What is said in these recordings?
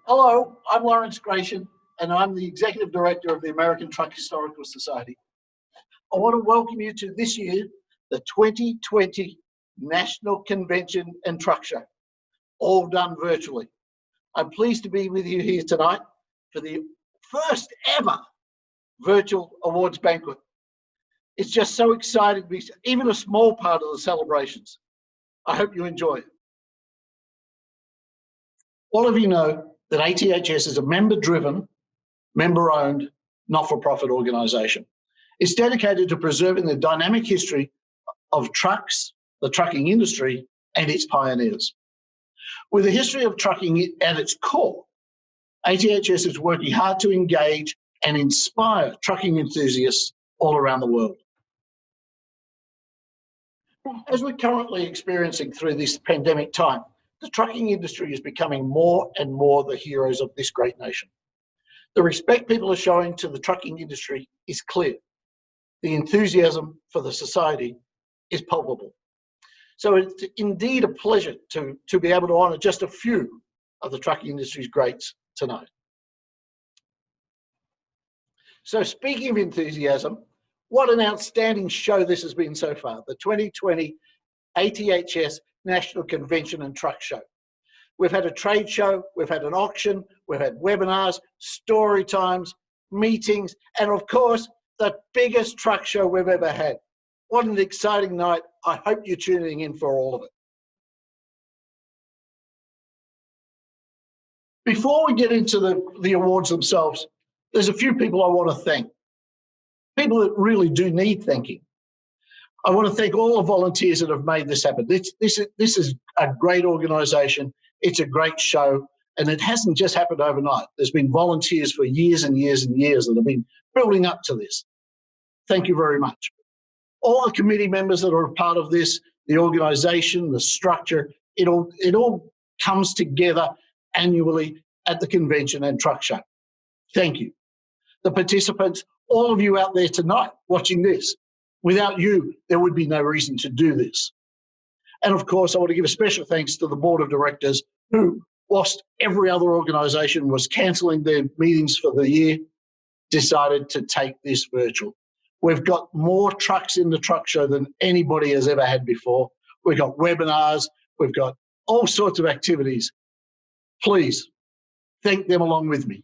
Hello, I'm Lawrence Gratian, and I'm the Executive Director of the American Truck Historical Society. I want to welcome you to this year, the 2020 National Convention and Truck Show, all done virtually. I'm pleased to be with you here tonight for the first ever virtual awards banquet. It's just so exciting to be even a small part of the celebrations. I hope you enjoy it. All of you know that ATHS is a member-driven, member-owned, not-for-profit organisation. It's dedicated to preserving the dynamic history of trucks, the trucking industry, and its pioneers. With a history of trucking at its core, ATHS is working hard to engage and inspire trucking enthusiasts all around the world. As we're currently experiencing through this pandemic time, the trucking industry is becoming more and more the heroes of this great nation. The respect people are showing to the trucking industry is clear. The enthusiasm for the society is palpable. So it's indeed a pleasure to be able to honour just a few of the trucking industry's greats tonight. So speaking of enthusiasm, what an outstanding show this has been so far, the 2020 ATHS National Convention and Truck Show. We've had a trade show, we've had an auction, we've had webinars, story times, meetings, and of course, the biggest truck show we've ever had. What an exciting night. I hope you're tuning in for all of it. Before we get into the awards themselves, there's a few people I want to thank. People that really do need thanking. I want to thank all the volunteers that have made this happen. This is a great organisation. It's a great show, and it hasn't just happened overnight. There's been volunteers for years and years and years that have been building up to this. Thank you very much. All the committee members that are a part of this, the organisation, the structure, it all comes together annually at the convention and truck show. Thank you. The participants, all of you out there tonight watching this, without you, there would be no reason to do this. And of course, I want to give a special thanks to the board of directors who, whilst every other organisation was cancelling their meetings for the year, decided to take this virtual. We've got more trucks in the truck show than anybody has ever had before. We've got webinars, we've got all sorts of activities. Please thank them along with me.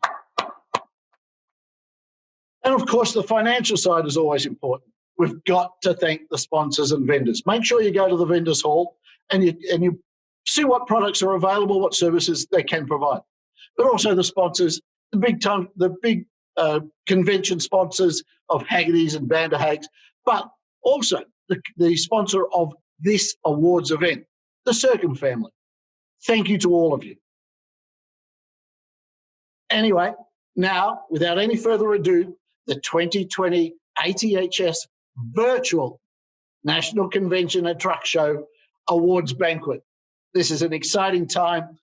And of course, the financial side is always important. We've got to thank the sponsors and vendors. Make sure you go to the vendors hall and you see what products are available, what services they can provide. But also the sponsors, the big convention sponsors of Haggerty's and Vanderhaeg's, but also the sponsor of this awards event, the Circum family. Thank you to all of you. Anyway, now, without any further ado, the 2020 ATHS Virtual National Convention and Truck Show Awards Banquet. This is an exciting time.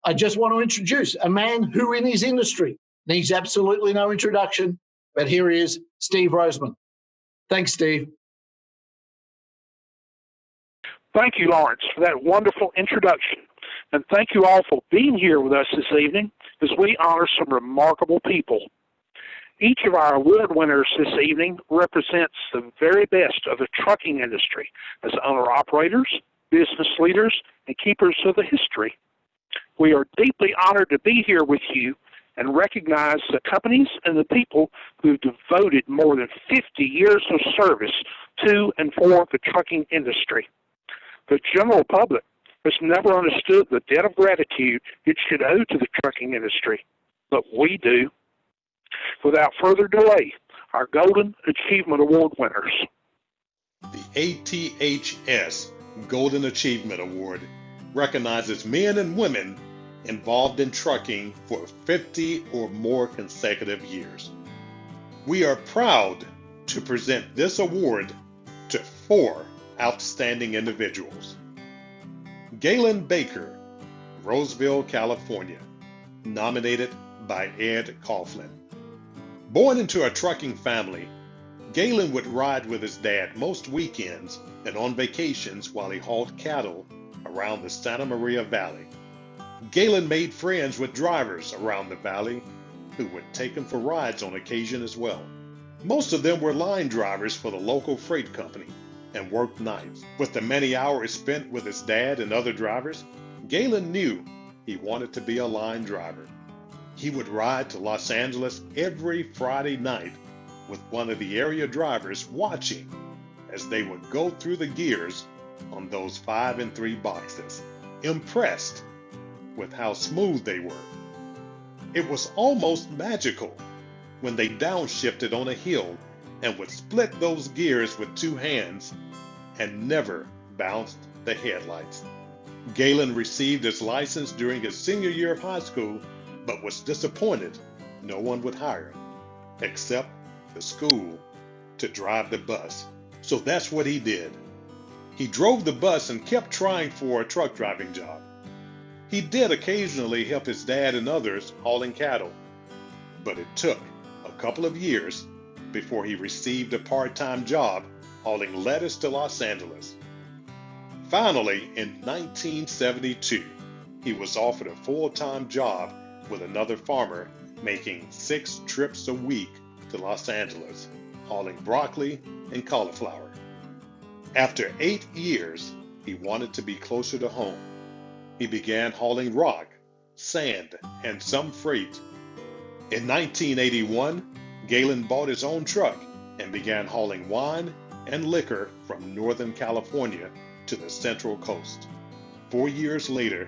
I just want to introduce a man who in his industry needs absolutely no introduction, but here he is, Steve Roseman. Thanks, Steve. Thank you, Lawrence, for that wonderful introduction. And thank you all for being here with us this evening as we honor some remarkable people. Each of our award winners this evening represents the very best of the trucking industry as owner-operators, business leaders, and keepers of the history. We are deeply honored to be here with you and recognize the companies and the people who've devoted more than 50 years of service to and for the trucking industry. The general public has never understood the debt of gratitude it should owe to the trucking industry, but we do. Without further delay, our Golden Achievement Award winners. The ATHS Golden Achievement Award recognizes men and women involved in trucking for 50 or more consecutive years. We are proud to present this award to 4 outstanding individuals. Galen Baker, Roseville, California, nominated by Ed Coughlin. Born into a trucking family, Galen would ride with his dad most weekends and on vacations while he hauled cattle around the Santa Maria Valley. Galen made friends with drivers around the valley who would take him for rides on occasion as well. Most of them were line drivers for the local freight company and worked nights. With the many hours spent with his dad and other drivers, Galen knew he wanted to be a line driver. He would ride to Los Angeles every Friday night with one of the area drivers watching as they would go through the gears on those 5 and 3 boxes, impressed with how smooth they were. It was almost magical when they downshifted on a hill and would split those gears with 2 hands and never bounced the headlights. Galen received his license during his senior year of high school, but was disappointed no one would hire him, except the school, to drive the bus. So that's what he did. He drove the bus and kept trying for a truck driving job. He did occasionally help his dad and others hauling cattle, but it took a couple of years before he received a part-time job hauling lettuce to Los Angeles. Finally, in 1972, he was offered a full-time job with another farmer, making 6 trips a week to Los Angeles, hauling broccoli and cauliflower. After 8 years, he wanted to be closer to home. He began hauling rock, sand, and some freight. In 1981, Galen bought his own truck and began hauling wine and liquor from Northern California to the Central Coast. 4 years later,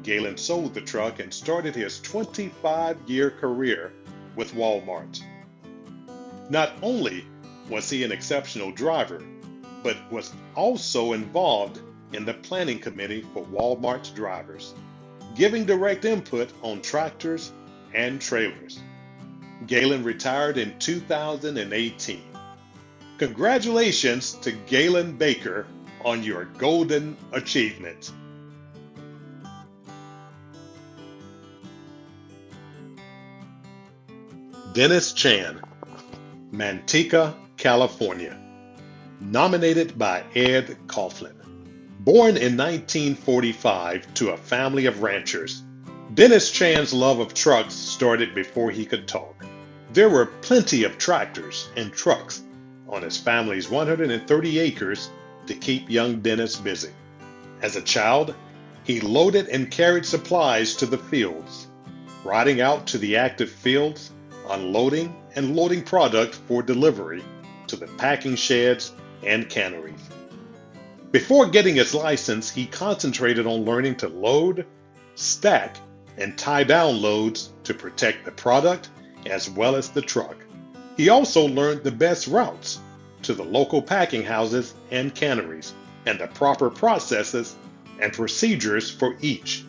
Galen sold the truck and started his 25-year career with Walmart. Not only was he an exceptional driver, but was also involved in the planning committee for Walmart's drivers, giving direct input on tractors and trailers. Galen retired in 2018. Congratulations to Galen Baker on your golden achievement. Dennis Chan, Manteca, California. Nominated by Ed Coughlin. Born in 1945 to a family of ranchers, Dennis Chan's love of trucks started before he could talk. There were plenty of tractors and trucks on his family's 130 acres to keep young Dennis busy. As a child, he loaded and carried supplies to the fields, riding out to the active fields, unloading and loading product for delivery to the packing sheds and canneries. Before getting his license, he concentrated on learning to load, stack, and tie down loads to protect the product as well as the truck. He also learned the best routes to the local packing houses and canneries and the proper processes and procedures for each.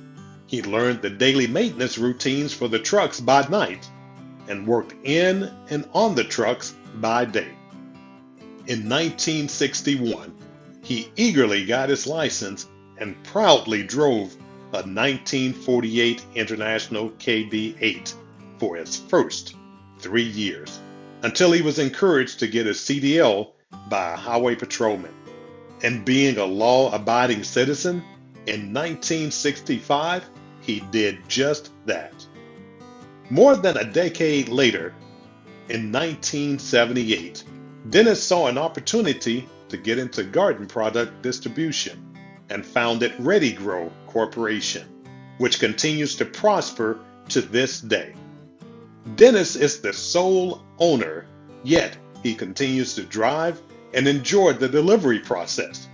He learned the daily maintenance routines for the trucks by night and worked in and on the trucks by day. In 1961, he eagerly got his license and proudly drove a 1948 International KB8 for his first 3 years, until he was encouraged to get a CDL by a highway patrolman. And being a law-abiding citizen, in 1965, he did just that. More than a decade later, in 1978, Dennis saw an opportunity to get into garden product distribution and founded Ready Grow Corporation, which continues to prosper to this day. Dennis is the sole owner, yet he continues to drive and enjoy the delivery process.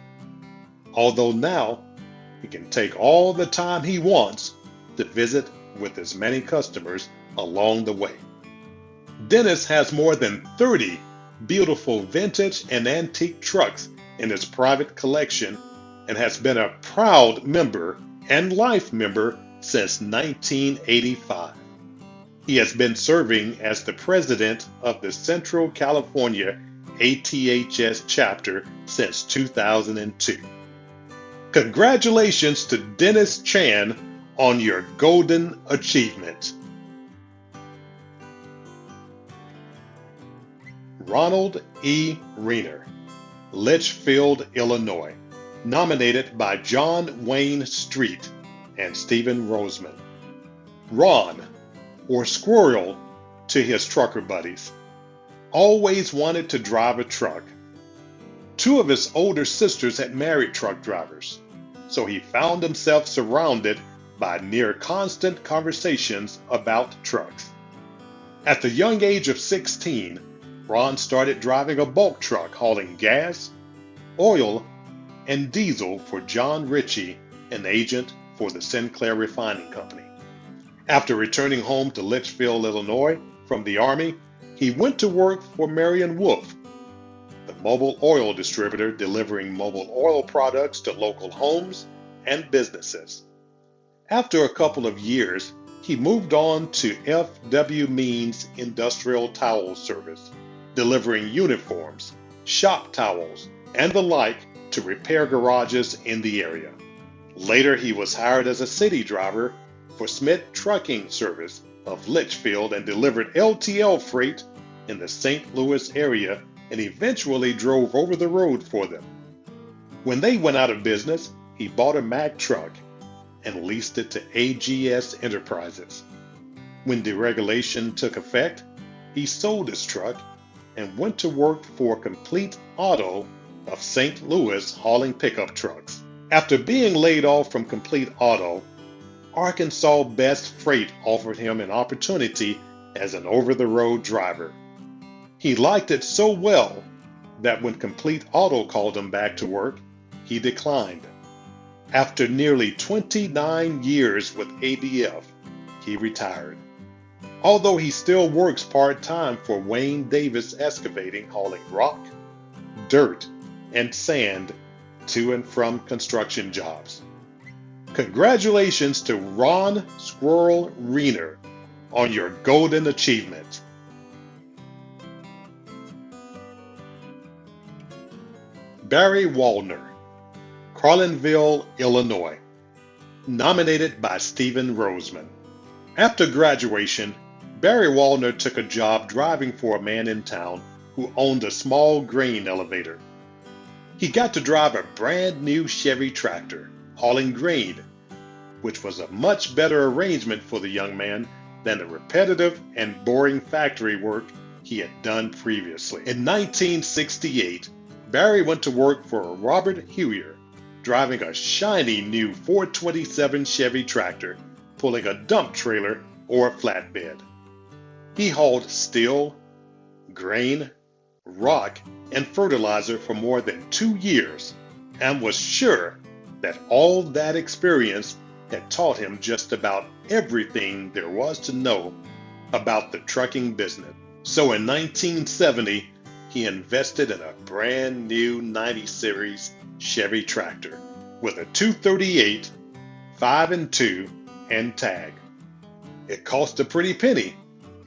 Although now he can take all the time he wants to visit with as many customers along the way. Dennis has more than 30 beautiful vintage and antique trucks in his private collection and has been a proud member and life member since 1985. He has been serving as the president of the Central California ATHS chapter since 2002. Congratulations to Dennis Chan on your golden achievement. Ronald E. Reiner, Litchfield, Illinois. Nominated by John Wayne Street and Stephen Roseman. Ron, or Squirrel to his trucker buddies, always wanted to drive a truck. Two of his older sisters had married truck drivers, so he found himself surrounded by near constant conversations about trucks. At the young age of 16, Ron started driving a bulk truck hauling gas, oil, and diesel for John Ritchie, an agent for the Sinclair Refining Company. After returning home to Litchfield, Illinois from the Army, he went to work for Marion Wolf, the mobile oil distributor delivering mobile oil products to local homes and businesses. After a couple of years, he moved on to F.W. Means Industrial Towel Service, delivering uniforms, shop towels, and the like to repair garages in the area. Later, he was hired as a city driver for Smith Trucking Service of Litchfield and delivered LTL freight in the St. Louis area and eventually drove over the road for them. When they went out of business, he bought a Mack truck and leased it to ATHS Enterprises. When deregulation took effect, he sold his truck and went to work for Complete Auto of St. Louis hauling pickup trucks. After being laid off from Complete Auto, Arkansas Best Freight offered him an opportunity as an over-the-road driver. He liked it so well that when Complete Auto called him back to work, he declined. After nearly 29 years with ABF, he retired. Although he still works part-time for Wayne Davis Excavating, hauling rock, dirt, and sand to and from construction jobs. Congratulations to Ron Squirrel Reener on your golden achievement. Barry Wallner, Carlinville, Illinois, nominated by Stephen Roseman. After graduation, Barry Wallner took a job driving for a man in town who owned a small grain elevator. He got to drive a brand new Chevy tractor hauling grain, which was a much better arrangement for the young man than the repetitive and boring factory work he had done previously. In 1968, Barry went to work for Robert Hewyer, driving a shiny new 427 Chevy tractor, pulling a dump trailer or a flatbed. He hauled steel, grain, rock, and fertilizer for more than 2 years and was sure that all that experience had taught him just about everything there was to know about the trucking business. So in 1970, he invested in a brand new 90 series Chevy tractor with a 238, 5 and 2, and tag. It cost a pretty penny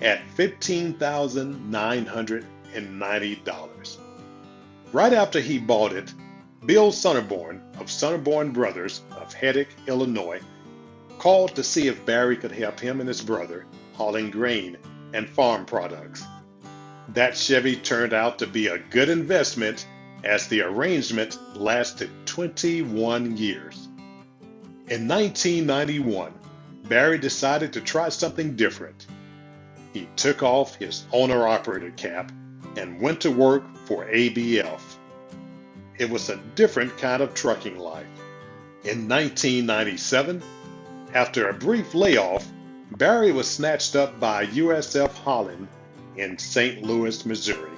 at $15,990. Right after he bought it, Bill Sonneborn of Sonneborn Brothers of Heddick, Illinois, called to see if Barry could help him and his brother hauling grain and farm products. That Chevy turned out to be a good investment as the arrangement lasted 21 years. In 1991, Barry decided to try something different. He took off his owner-operator cap and went to work for ABF. It was a different kind of trucking life. In 1997, after a brief layoff, Barry was snatched up by USF Holland in St. Louis, Missouri,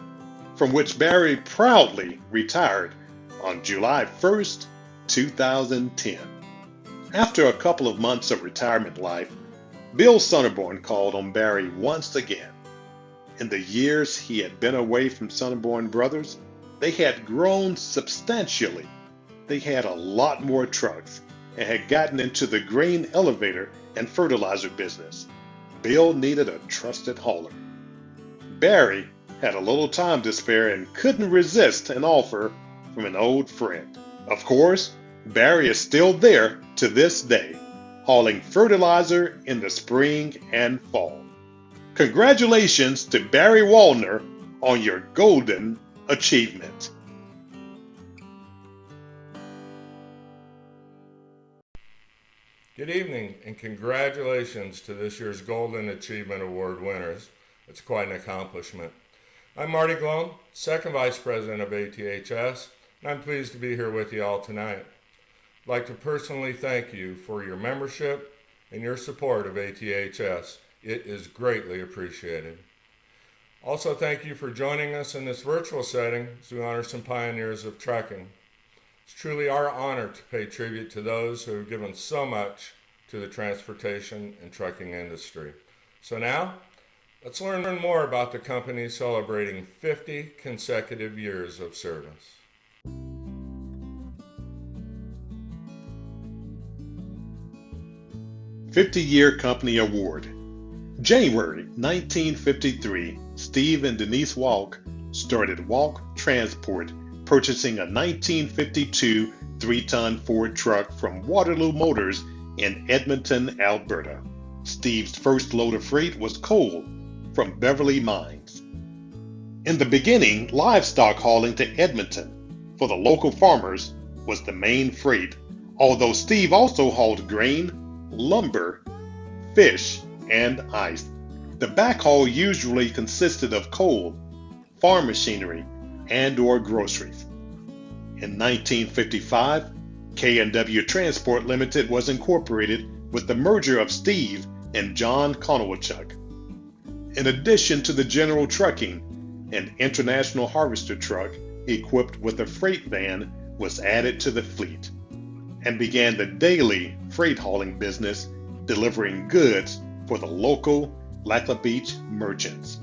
from which Barry proudly retired on July 1st, 2010. After a couple of months of retirement life, Bill Sonneborn called on Barry once again. In the years he had been away from Sonneborn Brothers, they had grown substantially. They had a lot more trucks and had gotten into the grain elevator and fertilizer business. Bill needed a trusted hauler. Barry had a little time to spare and couldn't resist an offer from an old friend. Of course, Barry is still there to this day, hauling fertilizer in the spring and fall. Congratulations to Barry Wallner on your golden achievement. Good evening and congratulations to this year's Golden Achievement Award winners. It's quite an accomplishment. I'm Marty Glone, Second Vice President of ATHS, and I'm pleased to be here with you all tonight. I'd like to personally thank you for your membership and your support of ATHS. It is greatly appreciated. Also, thank you for joining us in this virtual setting as we honor some pioneers of trucking. It's truly our honor to pay tribute to those who have given so much to the transportation and trucking industry. So now, let's learn more about the company celebrating 50 consecutive years of service. "50-Year Company Award." January 1953, Steve and Denise Walk started Walk Transport, purchasing a 1952 3-ton Ford truck from Waterloo Motors in Edmonton, Alberta. Steve's first load of freight was coal from Beverly Mines. In the beginning, livestock hauling to Edmonton for the local farmers was the main freight, although Steve also hauled grain, lumber, fish, and ice. The backhaul usually consisted of coal, farm machinery, and/or groceries. In 1955, K&W Transport Limited was incorporated with the merger of Steve and John Konowchuk. In addition to the general trucking, an international harvester truck equipped with a freight van was added to the fleet and began the daily freight hauling business, delivering goods for the local Lackla Beach merchants.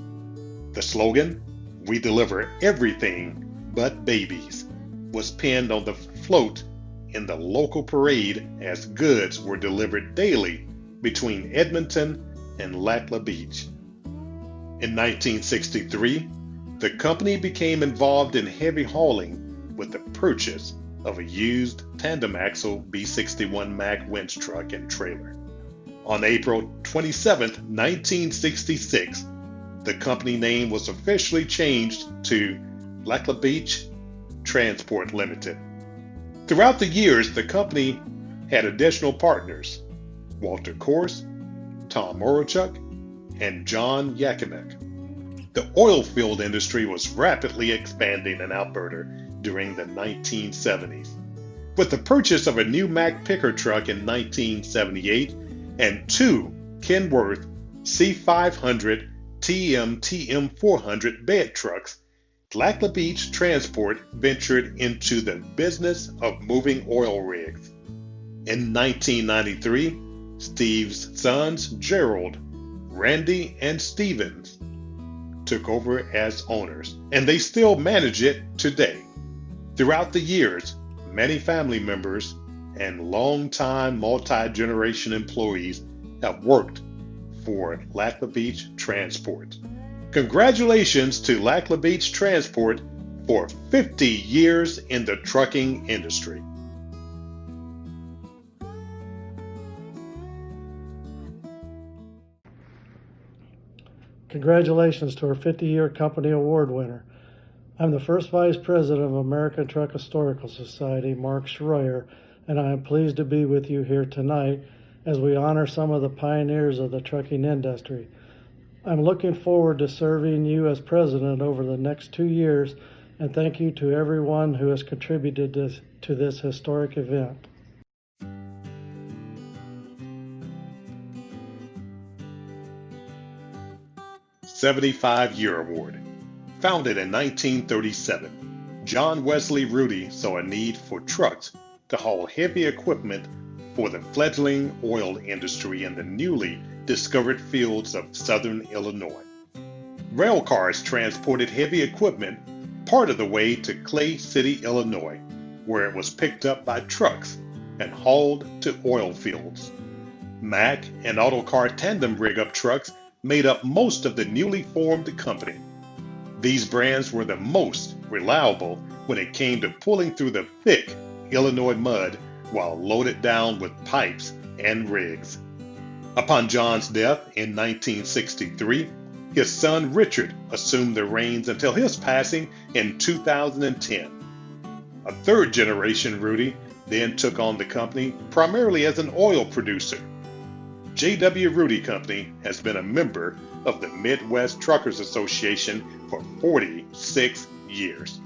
The slogan, "We deliver everything but babies," was pinned on the float in the local parade as goods were delivered daily between Edmonton and Lackla Beach. In 1963, the company became involved in heavy hauling with the purchase of a used tandem axle B61 Mack winch truck and trailer. On April 27, 1966, the company name was officially changed to Lackla Beach Transport Limited. Throughout the years, the company had additional partners: Walter Korse, Tom Orochuk, and John Yakimek. The oil field industry was rapidly expanding in Alberta during the 1970s. With the purchase of a new Mack picker truck in 1978 and two Kenworth C500 TM 400 bed trucks, Lackla Beach Transport ventured into the business of moving oil rigs. In 1993, Steve's sons Gerald, Randy, and Stevens took over as owners, and they still manage it today. Throughout the years, many family members and longtime multi-generation employees have worked for Lackla Beach Transport. Congratulations to Lackla Beach Transport for 50 years in the trucking industry. Congratulations to our 50-year company award winner. I'm the first vice president of American Truck Historical Society, Mark Schroyer, and I am pleased to be with you here tonight as we honor some of the pioneers of the trucking industry. I'm looking forward to serving you as president over the next 2 years, and thank you to everyone who has contributed to this historic event. '75-Year Award. Founded in 1937, John Wesley Rudy saw a need for trucks to haul heavy equipment for the fledgling oil industry in the newly discovered fields of southern Illinois. Rail cars transported heavy equipment part of the way to Clay City, Illinois, where it was picked up by trucks and hauled to oil fields. Mack and Autocar tandem rig-up trucks made up most of the newly formed company. These brands were the most reliable when it came to pulling through the thick Illinois mud while loaded down with pipes and rigs. Upon John's death in 1963, his son Richard assumed the reins until his passing in 2010. A third generation Rudy then took on the company primarily as an oil producer. J.W. Rudy Company has been a member of the Midwest Truckers Association for 46 years.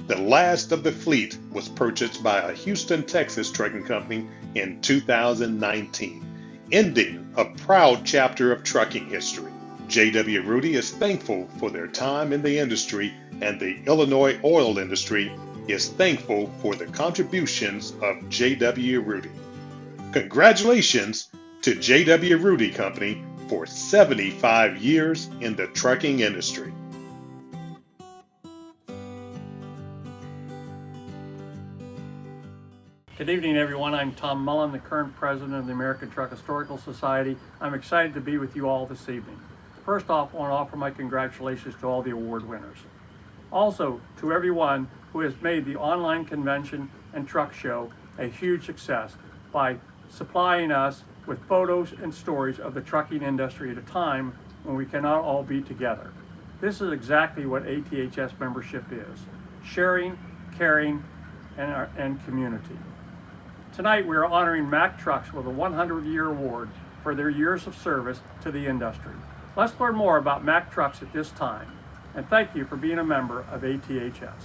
The last of the fleet was purchased by a Houston, Texas trucking company in 2019, ending a proud chapter of trucking history. J.W. Rudy is thankful for their time in the industry, and the Illinois oil industry is thankful for the contributions of J.W. Rudy. Congratulations to J.W. Rudy Company for 75 years in the trucking industry. Good evening, everyone. I'm Tom Mullen, the current president of the American Truck Historical Society. I'm excited to be with you all this evening. First off, I want to offer my congratulations to all the award winners. Also, to everyone who has made the online convention and truck show a huge success by supplying us with photos and stories of the trucking industry at a time when we cannot all be together. This is exactly what ATHS membership is: sharing, caring, and community. Tonight we are honoring Mack Trucks with a 100-year award for their years of service to the industry. Let's learn more about Mack Trucks at this time, and thank you for being a member of ATHS.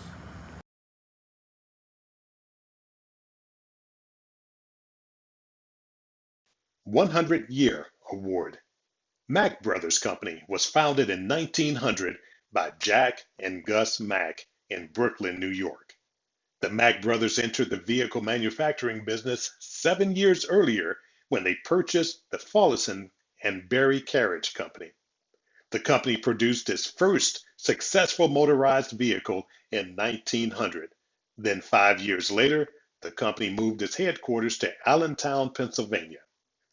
"100-Year Award." Mack Brothers Company was founded in 1900 by Jack and Gus Mack in Brooklyn, New York. The Mack brothers entered the vehicle manufacturing business 7 years earlier when they purchased the Follison and Berry Carriage Company. The company produced its first successful motorized vehicle in 1900. Then 5 years later, the company moved its headquarters to Allentown, Pennsylvania.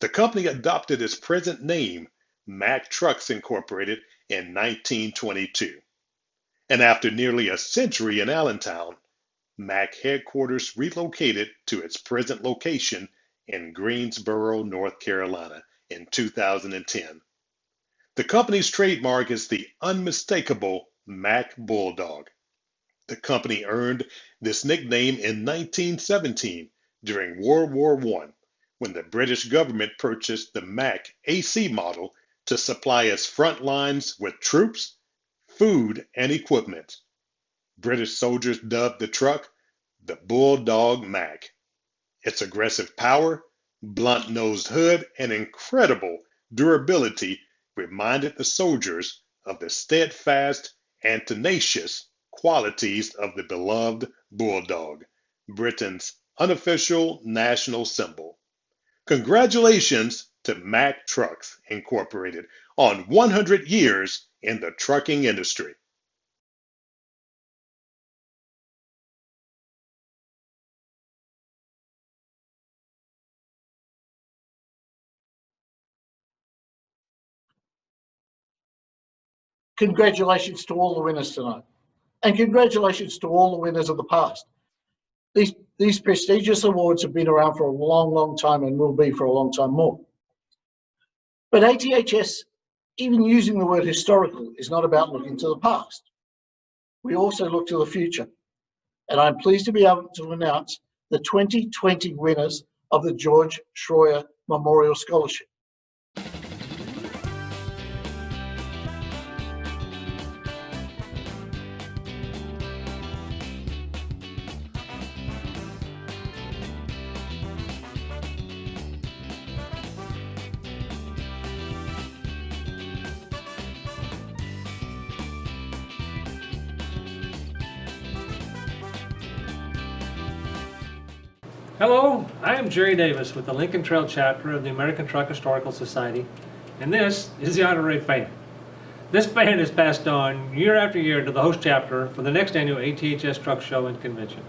The company adopted its present name, Mack Trucks Incorporated, in 1922. And after nearly a century in Allentown, Mack headquarters relocated to its present location in Greensboro, North Carolina in 2010. The company's trademark is the unmistakable Mack Bulldog. The company earned this nickname in 1917 during World War I, when the British government purchased the Mack AC model to supply its front lines with troops, food, and equipment. British soldiers dubbed the truck the Bulldog Mack. Its aggressive power, blunt-nosed hood, and incredible durability reminded the soldiers of the steadfast and tenacious qualities of the beloved Bulldog, Britain's unofficial national symbol. Congratulations to Mack Trucks Incorporated on 100 years in the trucking industry. Congratulations to all the winners tonight. And congratulations to all the winners of the past. These prestigious awards have been around for a long, long time and will be for a long time more. But ATHS, even using the word historical, is not about looking to the past. We also look to the future. And I'm pleased to be able to announce the 2020 winners of the George Schroyer Memorial Scholarship. Hello, I am Jerry Davis with the Lincoln Trail chapter of the American Truck Historical Society, and this is the honorary fan. This fan is passed on year after year to the host chapter for the next annual ATHS Truck Show and Convention.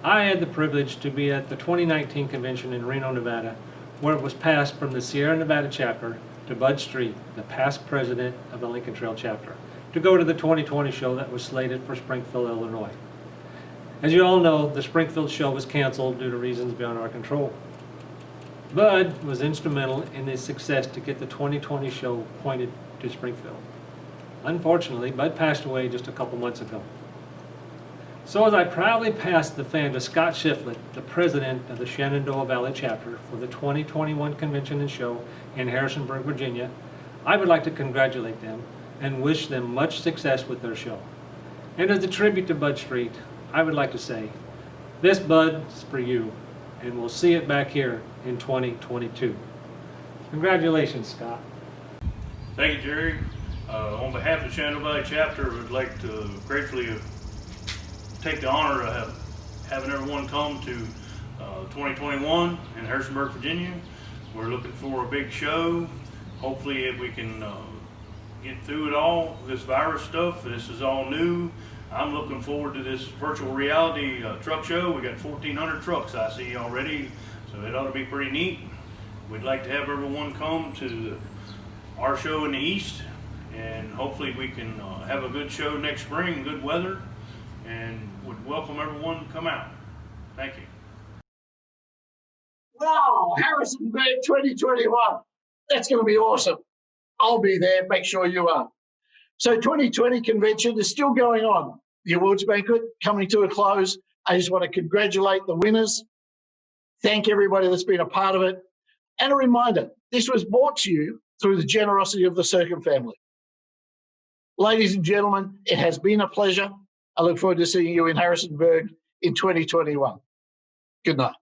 I had the privilege to be at the 2019 convention in Reno, Nevada, where it was passed from the Sierra Nevada chapter to Bud Street, the past president of the Lincoln Trail chapter, to go to the 2020 show that was slated for Springfield, Illinois. As you all know, the Springfield show was canceled due to reasons beyond our control. Bud was instrumental in his success to get the 2020 show pointed to Springfield. Unfortunately, Bud passed away just a couple months ago. So as I proudly pass the fan to Scott Shiflett, the president of the Shenandoah Valley chapter for the 2021 convention and show in Harrisonburg, Virginia, I would like to congratulate them and wish them much success with their show. And as a tribute to Bud Street, I would like to say, this Bud is for you, and we'll see it back here in 2022. Congratulations, Scott. Thank you, Jerry. On behalf of the Shenandoah Valley chapter, we'd like to gratefully take the honor of having everyone come to 2021 in Harrisonburg, Virginia. We're looking for a big show. Hopefully if we can get through it all, this virus stuff. This is all new. I'm looking forward to this virtual reality truck show. We got 1,400 trucks I see already, so it ought to be pretty neat. We'd like to have everyone come to our show in the East, and hopefully we can have a good show next spring, good weather, and would welcome everyone to come out. Thank you. Wow, Harrisonburg 2021. That's going to be awesome. I'll be there. Make sure you are. So 2020 convention is still going on. The awards banquet coming to a close. I just want to congratulate the winners. Thank everybody that's been a part of it. And a reminder, this was brought to you through the generosity of the Circum family. Ladies and gentlemen, it has been a pleasure. I look forward to seeing you in Harrisonburg in 2021. Good night.